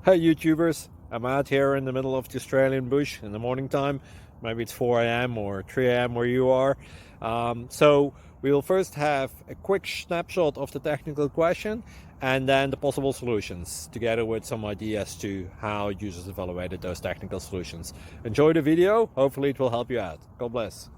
Hey YouTubers, I'm out here in the middle of the Australian bush in the morning time. Maybe it's 4 a.m. or 3 a.m. where you are. So we'll first have a quick snapshot of the technical question and then the possible solutions, together with some ideas to how users evaluated those technical solutions. Enjoy the video, hopefully it will help you out. God bless.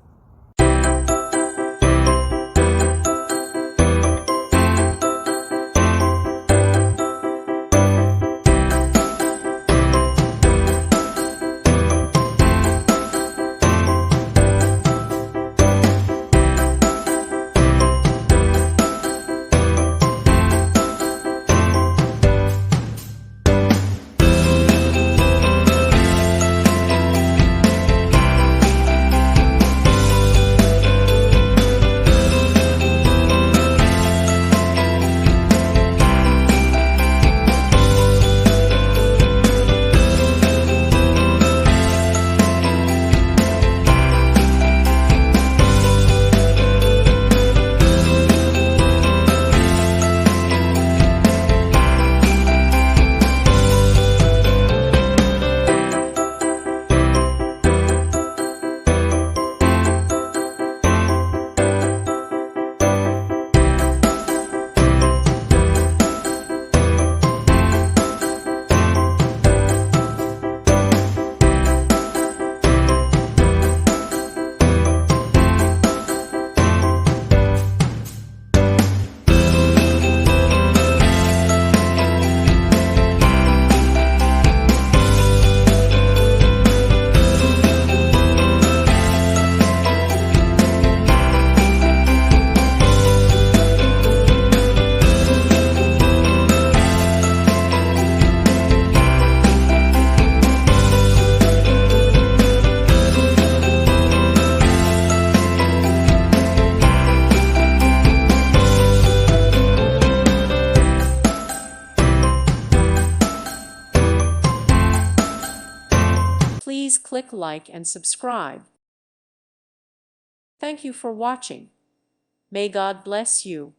Please click like and subscribe. Thank you for watching. May God bless you.